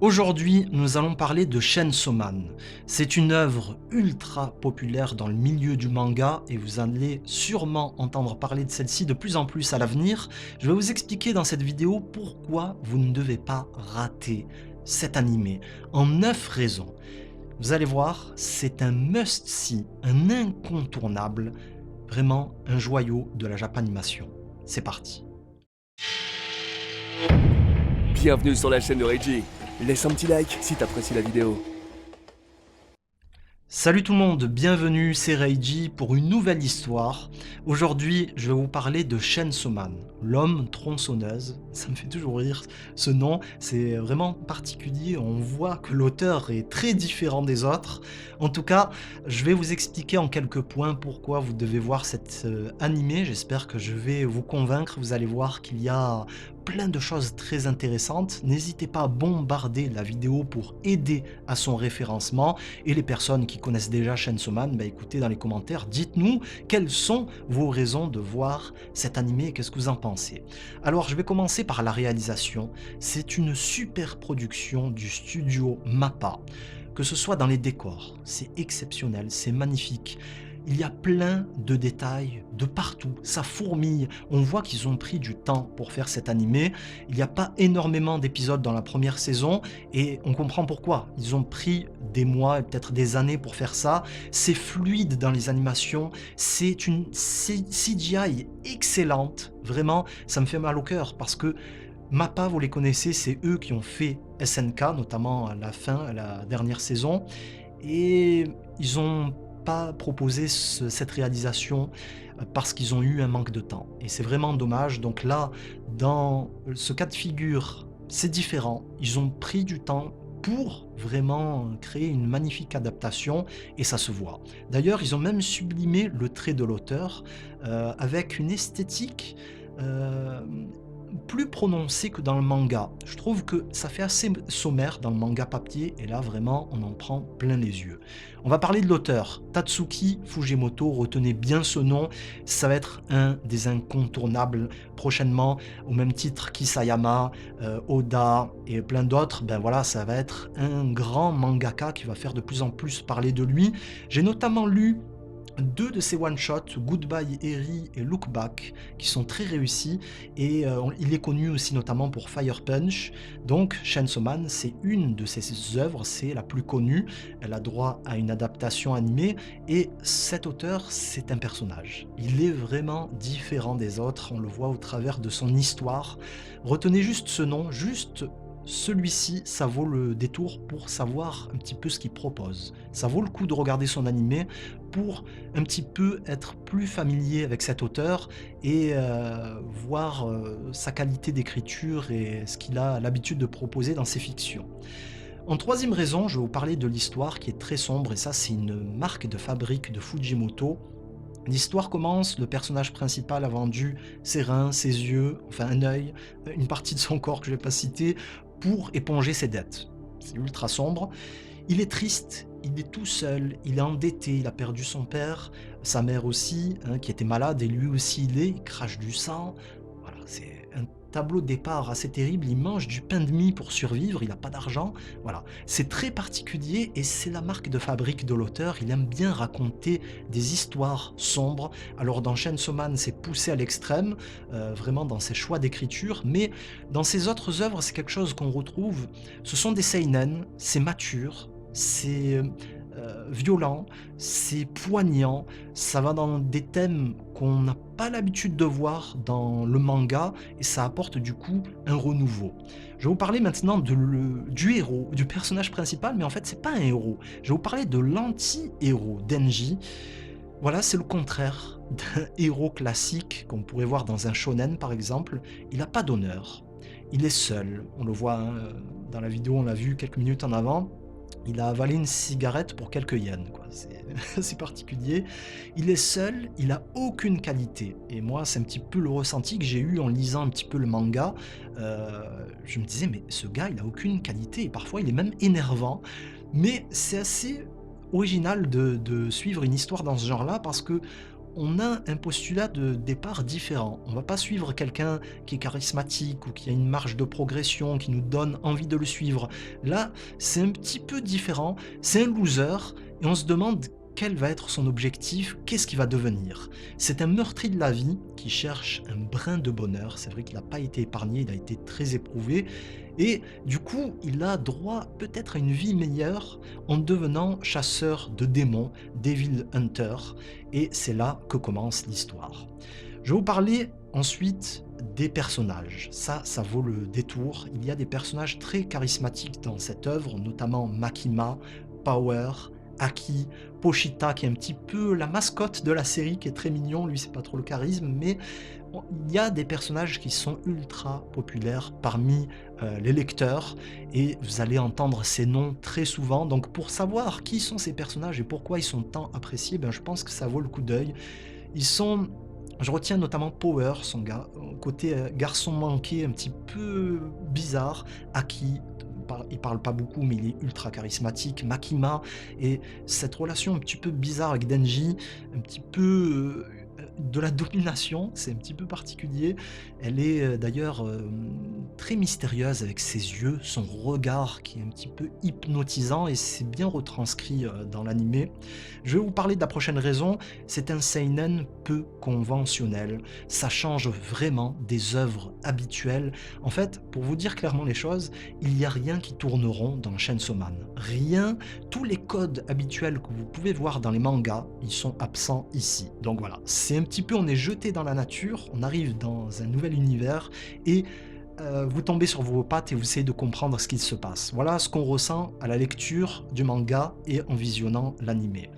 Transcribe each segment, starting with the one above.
Aujourd'hui, nous allons parler de Chainsaw Man. C'est une œuvre ultra populaire dans le milieu du manga et vous allez sûrement entendre parler de celle-ci de plus en plus à l'avenir. Je vais vous expliquer dans cette vidéo pourquoi vous ne devez pas rater cet animé en 9 raisons. Vous allez voir, c'est un must-see, un incontournable, vraiment un joyau de la Japanimation. C'est parti. Bienvenue sur la chaîne de Reiji. Laisse un petit like si t'apprécies la vidéo. Salut tout le monde, bienvenue, c'est Reiji pour une nouvelle histoire. Aujourd'hui, je vais vous parler de Chainsaw Man, l'homme tronçonneuse. Ça me fait toujours rire, ce nom, c'est vraiment particulier. On voit que l'auteur est très différent des autres. En tout cas, je vais vous expliquer en quelques points pourquoi vous devez voir cet animé. J'espère que je vais vous convaincre. Vous allez voir qu'il y a plein de choses très intéressantes. N'hésitez pas à bombarder la vidéo pour aider à son référencement. Et les personnes qui connaissent déjà Chainsaw Man, bah écoutez dans les commentaires, dites-nous quelles sont vos raisons de voir cet animé et qu'est-ce que vous en pensez. Alors je vais commencer par la réalisation. C'est une super production du studio MAPPA. Que ce soit dans les décors, c'est exceptionnel, c'est magnifique. Il y a plein de détails de partout, ça fourmille. On voit qu'ils ont pris du temps pour faire cet animé. Il n'y a pas énormément d'épisodes dans la première saison et on comprend pourquoi. Ils ont pris des mois et peut-être des années pour faire ça. C'est fluide dans les animations, c'est une CGI excellente. Vraiment, ça me fait mal au cœur parce que MAPPA, vous les connaissez, c'est eux qui ont fait SNK, notamment à la fin, à la dernière saison. Et ils ont pas proposé cette réalisation parce qu'ils ont eu un manque de temps. Et c'est vraiment dommage. Donc là, dans ce cas de figure, c'est différent. Ils ont pris du temps pour vraiment créer une magnifique adaptation et ça se voit. D'ailleurs, ils ont même sublimé le trait de l'auteur avec une esthétique plus prononcée que dans le manga. Je trouve que ça fait assez sommaire dans le manga papier et là vraiment on en prend plein les yeux. On va parler de l'auteur, Tatsuki Fujimoto, retenez bien ce nom, ça va être un des incontournables prochainement, au même titre qu'Isayama, Oda et plein d'autres. Ben voilà, ça va être un grand mangaka qui va faire de plus en plus parler de lui. J'ai notamment lu deux de ses one-shots, Goodbye Eri et Look Back, qui sont très réussis, et il est connu aussi notamment pour Fire Punch. Donc Chainsaw Man, c'est une de ses œuvres, c'est la plus connue, elle a droit à une adaptation animée, et cet auteur, c'est un personnage. Il est vraiment différent des autres, on le voit au travers de son histoire. Retenez juste ce nom, juste celui-ci, ça vaut le détour pour savoir un petit peu ce qu'il propose. Ça vaut le coup de regarder son animé pour un petit peu être plus familier avec cet auteur et voir sa qualité d'écriture et ce qu'il a l'habitude de proposer dans ses fictions. En troisième raison, je vais vous parler de l'histoire qui est très sombre et ça c'est une marque de fabrique de Fujimoto. L'histoire commence, le personnage principal a vendu ses reins, ses yeux, enfin un œil, une partie de son corps que je ne vais pas citer, pour éponger ses dettes. C'est ultra sombre. Il est triste, il est tout seul, il est endetté, il a perdu son père, sa mère aussi, hein, qui était malade, et lui aussi il crache du sang. Voilà, c'est un tableau de départ assez terrible, il mange du pain de mie pour survivre, il n'a pas d'argent. Voilà, c'est très particulier et c'est la marque de fabrique de l'auteur, il aime bien raconter des histoires sombres. Alors dans Chainsaw Man, c'est poussé à l'extrême, vraiment dans ses choix d'écriture, mais dans ses autres œuvres, c'est quelque chose qu'on retrouve. Ce sont des seinen, c'est mature, c'est violent, c'est poignant, ça va dans des thèmes qu'on n'a pas l'habitude de voir dans le manga et ça apporte du coup un renouveau. Je vais vous parler maintenant du héros, du personnage principal, mais en fait c'est pas un héros. Je vais vous parler de l'anti-héros, Denji. Voilà, c'est le contraire d'un héros classique qu'on pourrait voir dans un shonen par exemple. Il n'a pas d'honneur, il est seul, on le voit hein, dans la vidéo, on l'a vu quelques minutes en avant. Il a avalé une cigarette pour quelques yens, quoi. C'est assez particulier. Il est seul, il a aucune qualité. Et moi, c'est un petit peu le ressenti que j'ai eu en lisant un petit peu le manga. Je me disais, mais ce gars, il a aucune qualité. Et parfois, il est même énervant. Mais c'est assez original de suivre une histoire dans ce genre-là parce que on a un postulat de départ différent. On va pas suivre quelqu'un qui est charismatique ou qui a une marge de progression, qui nous donne envie de le suivre. Là, c'est un petit peu différent. C'est un loser et on se demande quel va être son objectif, qu'est-ce qu'il va devenir. C'est un meurtri de la vie qui cherche un brin de bonheur. C'est vrai qu'il n'a pas été épargné, il a été très éprouvé. Et du coup, il a droit peut-être à une vie meilleure en devenant chasseur de démons, Devil Hunter. Et c'est là que commence l'histoire. Je vais vous parler ensuite des personnages. Ça vaut le détour. Il y a des personnages très charismatiques dans cette œuvre, notamment Makima, Power, Aki, Pochita, qui est un petit peu la mascotte de la série, qui est très mignon. Lui, c'est pas trop le charisme, mais il y a des personnages qui sont ultra populaires parmi les lecteurs et vous allez entendre ces noms très souvent. Donc, pour savoir qui sont ces personnages et pourquoi ils sont tant appréciés, ben, je pense que ça vaut le coup d'œil. Ils sont Je retiens notamment Power, son côté garçon manqué, un petit peu bizarre, Aki. Il parle pas beaucoup, mais il est ultra charismatique. Makima, et cette relation un petit peu bizarre avec Denji, un petit peu de la domination, c'est un petit peu particulier. Elle est d'ailleurs très mystérieuse avec ses yeux, son regard qui est un petit peu hypnotisant, et c'est bien retranscrit dans l'animé. Je vais vous parler de la prochaine raison. C'est un seinen peu conventionnel. Ça change vraiment des œuvres habituelles. En fait, pour vous dire clairement les choses, il n'y a rien qui tourne rond dans Chainsaw Man. Rien. Tous les codes habituels que vous pouvez voir dans les mangas, ils sont absents ici. Donc voilà, c'est un petit peu, on est jeté dans la nature, on arrive dans un nouvel univers et vous tombez sur vos pattes et vous essayez de comprendre ce qu'il se passe. Voilà ce qu'on ressent à la lecture du manga et en visionnant l'animé.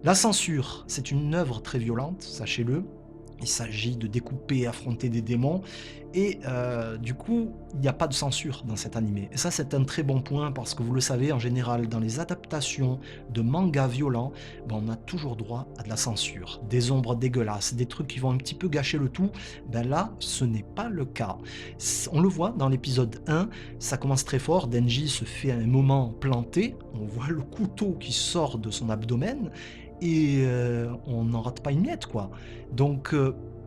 La censure, c'est une œuvre très violente, sachez-le. Il s'agit de découper et affronter des démons. Et du coup, il n'y a pas de censure dans cet animé. Et ça, c'est un très bon point parce que vous le savez, en général, dans les adaptations de mangas violents, ben, on a toujours droit à de la censure. Des ombres dégueulasses, des trucs qui vont un petit peu gâcher le tout. Ben là, ce n'est pas le cas. On le voit dans l'épisode 1, ça commence très fort. Denji se fait à un moment planter. On voit le couteau qui sort de son abdomen. Et on n'en rate pas une miette, quoi. Donc,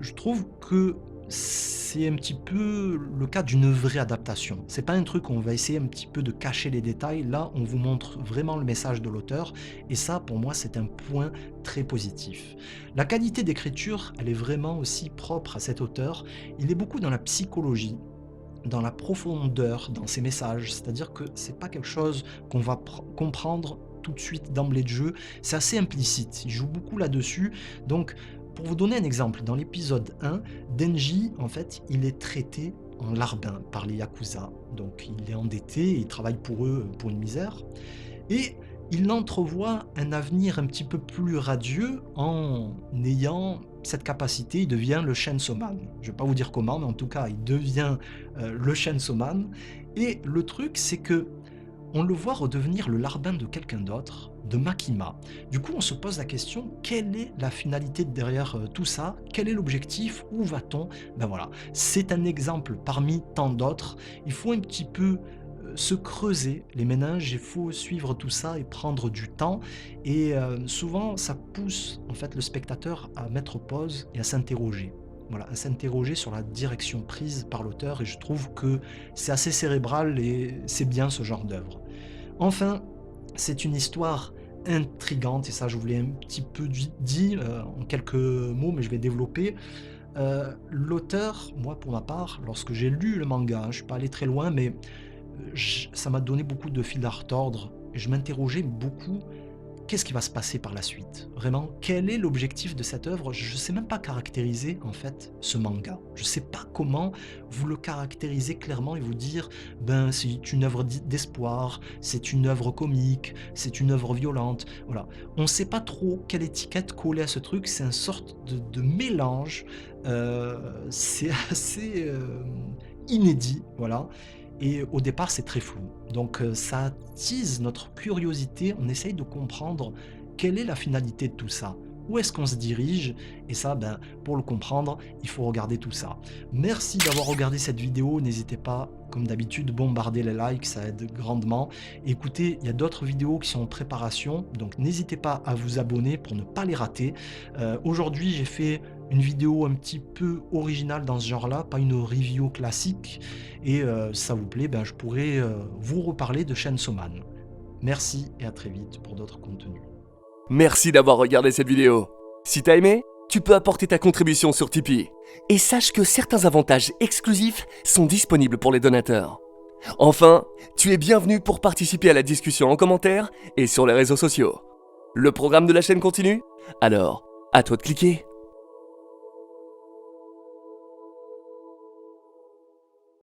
je trouve que c'est un petit peu le cas d'une vraie adaptation. C'est pas un truc où on va essayer un petit peu de cacher les détails. Là, on vous montre vraiment le message de l'auteur, et ça, pour moi, c'est un point très positif. La qualité d'écriture, elle est vraiment aussi propre à cet auteur. Il est beaucoup dans la psychologie, dans la profondeur, dans ses messages. C'est-à-dire que c'est pas quelque chose qu'on va comprendre tout de suite d'emblée de jeu, c'est assez implicite, il joue beaucoup là-dessus. Donc, pour vous donner un exemple, dans l'épisode 1, Denji, en fait, il est traité en larbin par les Yakuza. Donc, il est endetté, il travaille pour eux pour une misère, et il entrevoit un avenir un petit peu plus radieux en ayant cette capacité, il devient le Chainsaw Man. Je ne vais pas vous dire comment, mais en tout cas, il devient le Chainsaw Man. Et le truc, c'est que on le voit redevenir le larbin de quelqu'un d'autre, de Makima. Du coup, on se pose la question, quelle est la finalité derrière tout ça? Quel est l'objectif? Où va-t-on? Ben voilà, c'est un exemple parmi tant d'autres. Il faut un petit peu se creuser les méninges, il faut suivre tout ça et prendre du temps. Et souvent, ça pousse en fait le spectateur à mettre pause et à s'interroger. Voilà, à s'interroger sur la direction prise par l'auteur, et je trouve que c'est assez cérébral et c'est bien ce genre d'œuvre. Enfin, c'est une histoire intrigante, et ça je vous l'ai un petit peu dit en quelques mots, mais je vais développer. L'auteur, moi pour ma part, lorsque j'ai lu le manga, je ne suis pas allé très loin, mais ça m'a donné beaucoup de fil à retordre, et je m'interrogeais beaucoup. Qu'est-ce qui va se passer par la suite? Vraiment, quel est l'objectif de cette œuvre? Je ne sais même pas caractériser en fait ce manga. Je ne sais pas comment vous le caractériser clairement et vous dire ben c'est une œuvre d'espoir, c'est une œuvre comique, c'est une œuvre violente. Voilà, on ne sait pas trop quelle étiquette coller à ce truc. C'est une sorte de mélange. C'est assez inédit, voilà. Et au départ, c'est très flou. Donc ça attise notre curiosité, on essaye de comprendre quelle est la finalité de tout ça. où est-ce qu'on se dirige, et ça, pour le comprendre, il faut regarder tout ça. Merci d'avoir regardé cette vidéo, n'hésitez pas, comme d'habitude, bombarder les likes, ça aide grandement. Écoutez, il y a d'autres vidéos qui sont en préparation, donc n'hésitez pas à vous abonner pour ne pas les rater. Aujourd'hui, j'ai fait une vidéo un petit peu originale dans ce genre-là, pas une review classique, et si ça vous plaît, je pourrais vous reparler de Chainsaw Man. Merci et à très vite pour d'autres contenus. Merci d'avoir regardé cette vidéo. Si t'as aimé, tu peux apporter ta contribution sur Tipeee. Et sache que certains avantages exclusifs sont disponibles pour les donateurs. Enfin, tu es bienvenu pour participer à la discussion en commentaire et sur les réseaux sociaux. Le programme de la chaîne continue? Alors, à toi de cliquer.